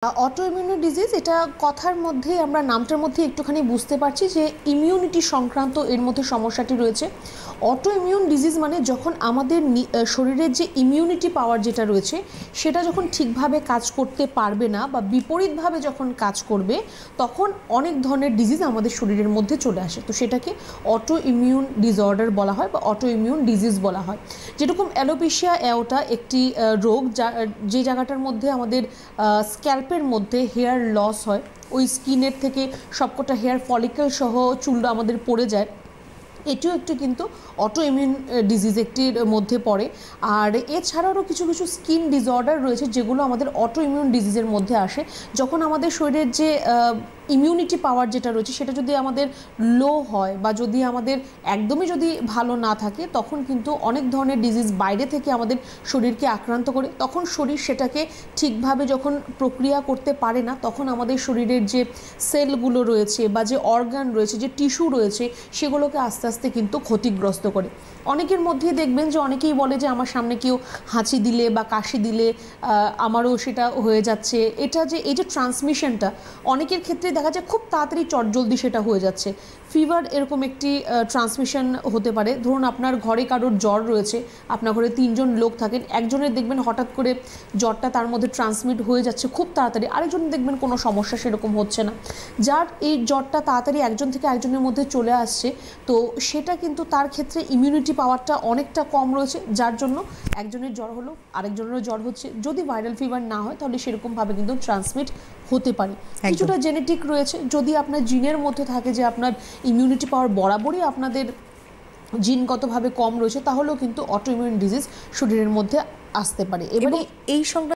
Auto immune disease এটা কথার মধ্যে আমরা নামটার মধ্যে একটুখানি বুঝতে পারছি যে ইমিউনিটি সংক্রান্ত এর মধ্যে সমস্যাটি রয়েছে। অটো ইমিউন ডিজিজ মানে যখন আমাদের শরীরের যে ইমিউনিটি পাওয়ার যেটা রয়েছে সেটা যখন ঠিকভাবে কাজ করতে পারবে না বা বিপরীতভাবে যখন কাজ করবে তখন অনেক ধরনের ডিজিজ আমাদের শরীরের মধ্যে চলে আসে। তো সেটাকে অটো ইমিউন ডিসঅর্ডার বলা হয় বা অটো ইমিউন ডিজিজ বলা হয়। যেরকম অ্যালোপেশিয়া অ্যাওটা একটি রোগ যে জায়গাটার মধ্যে আমাদের স্ক্যাল্পের মধ্যে হেয়ার লস হয়, ওই স্কিনের থেকে সবকটা হেয়ার ফলিকেল সহ চুল আমাদের পড়ে যায়, এটিও একটু কিন্তু অটো ইমিউন ডিজিজ একটির মধ্যে পড়ে। আর এছাড়াও কিছু কিছু স্কিন ডিসঅর্ডার রয়েছে যেগুলো আমাদের অটো ইমিউন ডিজিজের মধ্যে আসে। যখন আমাদের শরীরের যে ইমিউনিটি পাওয়ার যেটা রয়েছে সেটা যদি আমাদের লো হয় বা যদি আমাদের একদমই যদি ভালো না থাকে তখন কিন্তু অনেক ধরনের ডিজিজ বাইরে থেকে আমাদের শরীরকে আক্রান্ত করে। তখন শরীর সেটাকে ঠিকভাবে যখন প্রক্রিয়া করতে পারে না তখন আমাদের শরীরের যে সেলগুলো রয়েছে বা যে অর্গান রয়েছে, যে টিস্যু রয়েছে, সেগুলোকে আস্তে আস্তে কিন্তু ক্ষতিগ্রস্ত করে। অনেকের মধ্যেই দেখবেন যে অনেকেই বলে যে আমার সামনে কেউ হাঁচি দিলে বা কাশি দিলে আমারও সেটা হয়ে যাচ্ছে। এটা যে এই যে ট্রান্সমিশনটা অনেকের ক্ষেত্রে দেখা যায় খুব তাড়াতাড়ি চটজলদি সেটা হয়ে যাচ্ছে। ফিভার এরকম একটি ট্রান্সমিশন হতে পারে। ধরুন আপনার ঘরে কারোর জ্বর রয়েছে, আপনার ঘরে 3 জন লোক থাকেন, একজনের দেখবেন হঠাৎ করে জ্বরটা তার মধ্যে ট্রান্সমিট হয়ে যাচ্ছে খুব তাড়াতাড়ি, আরেকজন দেখবেন কোনো সমস্যা সেরকম হচ্ছে না। যার এই জ্বরটা তাড়াতাড়ি একজন থেকে একজনের মধ্যে চলে আসছে, তো সেটা কিন্তু তার ক্ষেত্রে ইমিউনিটি পাওয়ারটা অনেকটা কম রয়েছে, যার জন্য একজনের জ্বর হলো আরেকজনেরও জ্বর হচ্ছে। যদি ভাইরাল ফিভার না হয় তাহলে সেরকমভাবে কিন্তু ট্রান্সমিট হতে পারে। কিছুটা জেনেটিক রয়েছে, যদি আপনার জিনের মধ্যে থাকে যে আপনার ইমিউনিটি পাওয়ার বরাবরই আপনাদের জিনগতভাবে কম রয়েছে তাহলেও কিন্তু অটো ইমিউন ডিজিজ শরীরের মধ্যে আসতে পারে। এবারে এই সংক্রান্ত